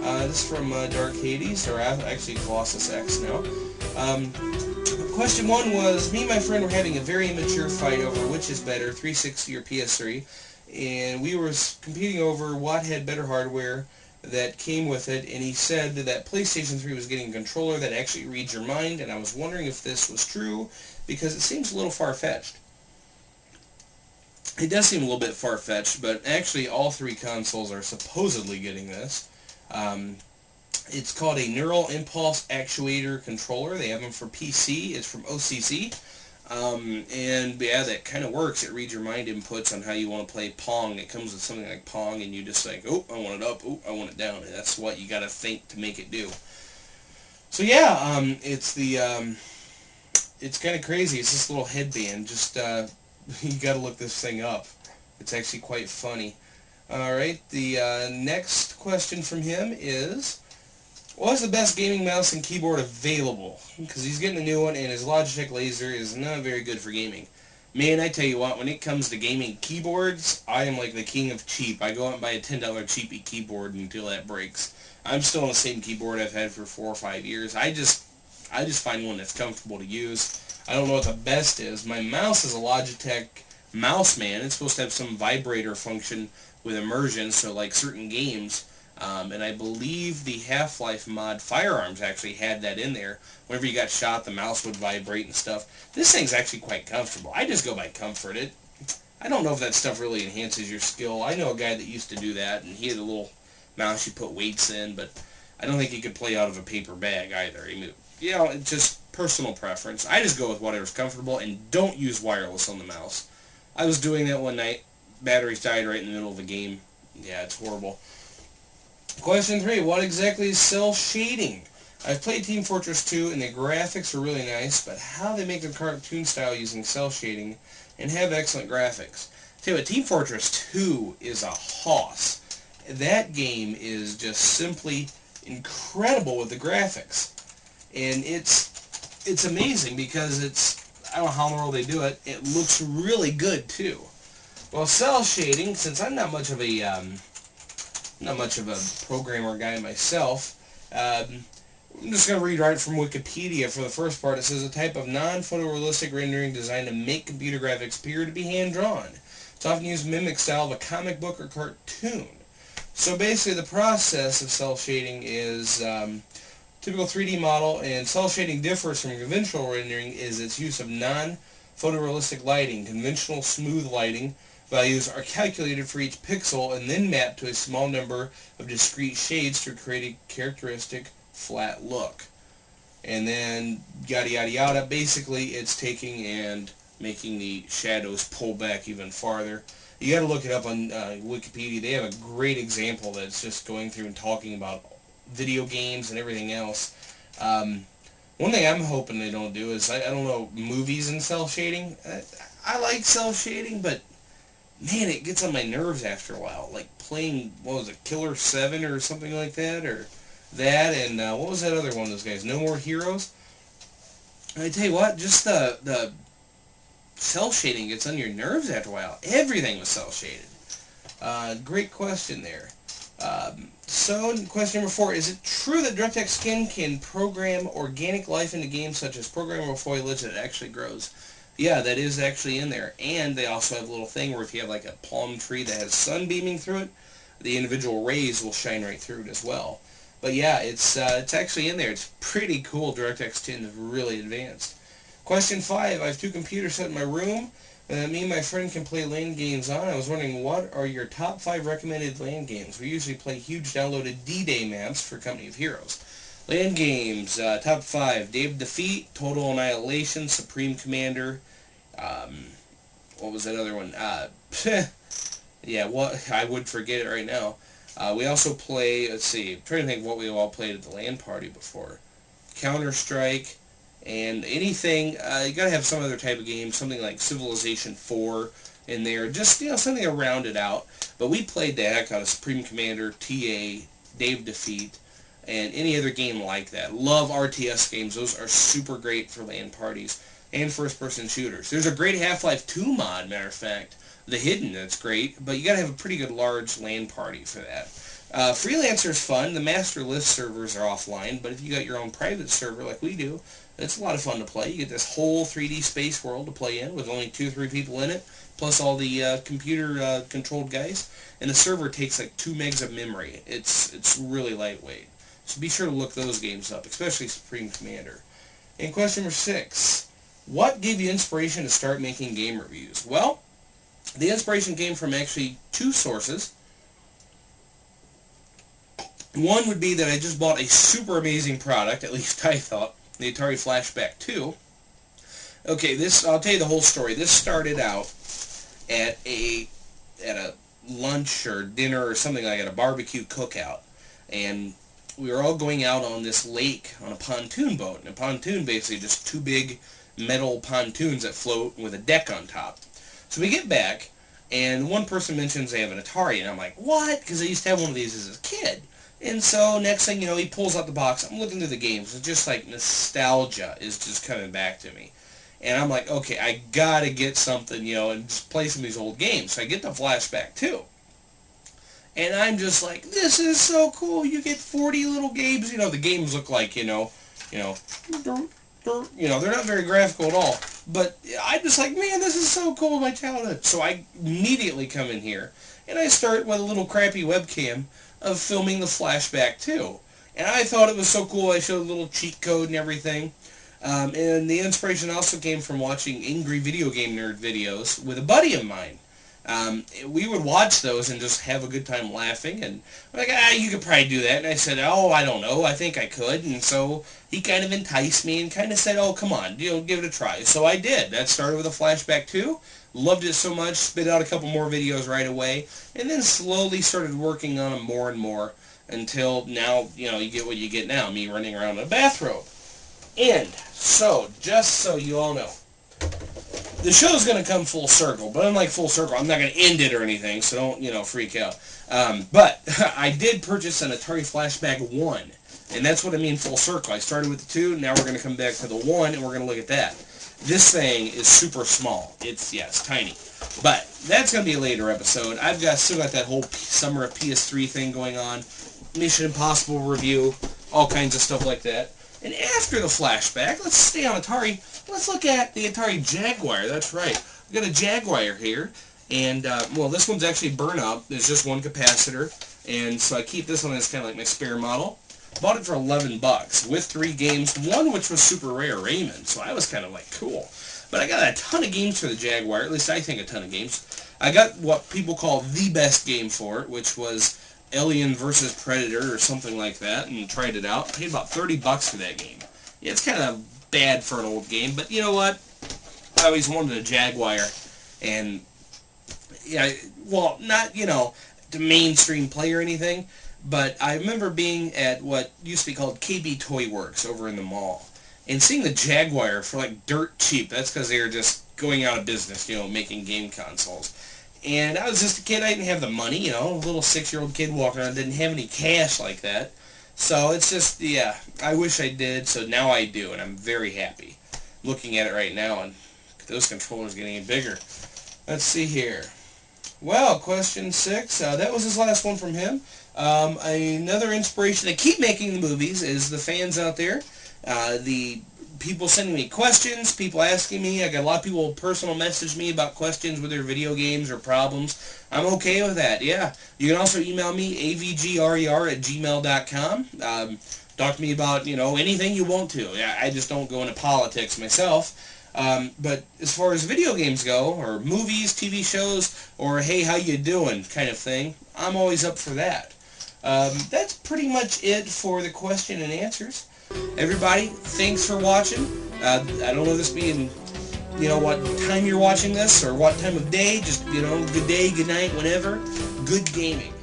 This is from Dark Hades, or actually Colossus X now. Question 1 was, me and my friend were having a very immature fight over which is better, 360 or PS3, and we were competing over what had better hardware that came with it, and he said that PlayStation 3 was getting a controller that actually reads your mind, and I was wondering if this was true, because it seems a little far-fetched. It does seem a little bit far-fetched, but actually all three consoles are supposedly getting this. It's called a Neural Impulse Actuator Controller. They have them for PC. It's from OCC. And yeah, that kind of works. It reads your mind inputs on how you want to play Pong. It comes with something like Pong, and you just like, oh, I want it up, oh, I want it down. And that's what you got to think to make it do. So yeah, it's kind of crazy. It's this little headband. Just you got to look this thing up. It's actually quite funny. All right, the next question from him is, what is the best gaming mouse and keyboard available? Because he's getting a new one, and his Logitech Laser is not very good for gaming. Man, I tell you what, when it comes to gaming keyboards, I am like the king of cheap. I go out and buy a $10 cheapy keyboard until that breaks. I'm still on the same keyboard I've had for 4 or 5 years. I just find one that's comfortable to use. I don't know what the best is. My mouse is a Logitech Mouseman. It's supposed to have some vibrator function with immersion, so like certain games, and I believe the Half-Life mod Firearms actually had that in there. Whenever you got shot, the mouse would vibrate and stuff. This thing's actually quite comfortable. I just go by comfort. I don't know if that stuff really enhances your skill. I know a guy that used to do that, and he had a little mouse you put weights in, but I don't think he could play out of a paper bag either. I mean, you know, it's just personal preference. I just go with whatever's comfortable and don't use wireless on the mouse. I was doing that one night. Batteries died right in the middle of a game. Yeah, it's horrible. Question 3, what exactly is cell shading? I've played Team Fortress 2 and the graphics are really nice, but how they make the cartoon style using cell shading and have excellent graphics. Tell you what, Team Fortress 2 is a hoss. That game is just simply incredible with the graphics. And it's amazing because I don't know how in the world they do it. It looks really good too. Well, cell shading, since I'm not much of a programmer guy myself, I'm just going to read right from Wikipedia for the first part. It says, a type of non-photorealistic rendering designed to make computer graphics appear to be hand-drawn. It's often used to mimic style of a comic book or cartoon. So basically the process of cell shading is typical 3D model, and cell shading differs from conventional rendering is its use of non-photorealistic lighting. Conventional smooth lighting values are calculated for each pixel and then mapped to a small number of discrete shades to create a characteristic flat look. And then yada yada yada. Basically it's taking and making the shadows pull back even farther. You gotta look it up on Wikipedia. They have a great example that's just going through and talking about video games and everything else. One thing I'm hoping they don't do is, I don't know, movies and cell shading. I like cell shading, but man, it gets on my nerves after a while. Like playing, what was it, Killer 7 or something like that, or that, and what was that other one of those guys, No More Heroes? I tell you what, just the cell shading gets on your nerves after a while. Everything was cell shaded. Great question there. So, question number 4, is it true that DirectX Skin can program organic life into games such as programmable foliage that actually grows? Yeah, that is actually in there. And they also have a little thing where if you have like a palm tree that has sun beaming through it, the individual rays will shine right through it as well. But yeah, it's actually in there. It's pretty cool. DirectX 10 is really advanced. Question 5, I have 2 computers set in my room that me and my friend can play LAN games on. I was wondering, what are your top 5 recommended LAN games? We usually play huge downloaded D-Day maps for Company of Heroes. LAN games, top 5, Day of Defeat, Total Annihilation, Supreme Commander, what was that other one? Yeah, what, I would forget it right now. We also play, let's see, I'm trying to think what we all played at the LAN party before. Counter-Strike, and anything, you gotta have some other type of game, something like Civilization 4 in there, just, you know, something to round it out. But we played the heck out of Supreme Commander, TA, Day of Defeat, and any other game like that. Love RTS games. Those are super great for LAN parties and first-person shooters. There's a great Half-Life 2 mod, matter of fact, The Hidden, that's great, but you gotta have a pretty good large LAN party for that. Freelancer's fun. The master list servers are offline, but if you got your own private server like we do, it's a lot of fun to play. You get this whole 3D space world to play in with only 2 or 3 people in it, plus all the computer-controlled guys. And the server takes like 2 megs of memory. It's really lightweight. So be sure to look those games up, especially Supreme Commander. And question number 6. What gave you inspiration to start making game reviews? Well, the inspiration came from actually 2 sources. One would be that I just bought a super amazing product, at least I thought, the Atari Flashback 2. Okay, I'll tell you the whole story. This started out at a lunch or dinner or something like that, a barbecue cookout. And we were all going out on this lake on a pontoon boat. And a pontoon, basically just 2 big metal pontoons that float with a deck on top. So we get back, and one person mentions they have an Atari, and I'm like, what? Because I used to have one of these as a kid. And so next thing you know, he pulls out the box. I'm looking through the games. It's just like nostalgia is just coming back to me. And I'm like, okay, I gotta get something, and just play some of these old games. So I get the Flashback 2. And I'm just like, this is so cool. You get 40 little games. The games look like, they're not very graphical at all. But I'm just like, man, this is so cool in my childhood. So I immediately come in here, and I start with a little crappy webcam of filming the Flashback 2. And I thought it was so cool. I showed a little cheat code and everything. And the inspiration also came from watching Angry Video Game Nerd videos with a buddy of mine. We would watch those and just have a good time laughing, and I'm like, you could probably do that. And I said, oh, I don't know, I think I could. And so he kind of enticed me and kind of said, oh, come on, give it a try. So I did. That started with a Flashback 2. Loved it so much, spit out a couple more videos right away, and then slowly started working on them more and more until now, you get what you get now, me running around in a bathrobe. And so, just so you all know, the show's going to come full circle, but unlike full circle, I'm not going to end it or anything, so don't, freak out. But I did purchase an Atari Flashback 1, and that's what I mean full circle. I started with the 2, now we're going to come back to the 1, and we're going to look at that. This thing is super small. It's tiny. But that's going to be a later episode. I've still got that whole summer of PS3 thing going on, Mission Impossible review, all kinds of stuff like that. And after the Flashback, let's stay on Atari. Let's look at the Atari Jaguar. That's right. We've got a Jaguar here. And, well, this one's actually burnt up. There's just one capacitor. And so I keep this one as kind of like my spare model. Bought it for $11 with 3 games, one which was super rare, Rayman. So I was kind of like, cool. But I got a ton of games for the Jaguar. At least I think a ton of games. I got what people call the best game for it, which was Alien vs. Predator or something like that, and tried it out. Paid about $30 for that game. Yeah, it's kind of bad for an old game, but you know what? I always wanted a Jaguar, and yeah, well, not the mainstream play or anything, but I remember being at what used to be called KB Toy Works over in the mall, and seeing the Jaguar for like dirt cheap. That's because they were just going out of business, making game consoles. And I was just a kid. I didn't have the money, a little 6-year-old kid walking around, didn't have any cash like that. So it's just, yeah, I wish I did, so now I do, and I'm very happy. Looking at it right now, and those controllers getting bigger. Let's see here. Well, question 6, that was his last one from him. Another inspiration to keep making the movies is the fans out there. The people sending me questions, people asking me. I got a lot of people personal message me about questions with their video games or problems. I'm okay with that, yeah. You can also email me, avgrer@gmail.com. Talk to me about, anything you want to. I just don't go into politics myself. But as far as video games go, or movies, TV shows, or hey, how you doing kind of thing, I'm always up for that. That's pretty much it for the question and answers. Everybody, thanks for watching. I don't know this being, what time you're watching this, or what time of day, just, good day, good night, whenever. Good gaming.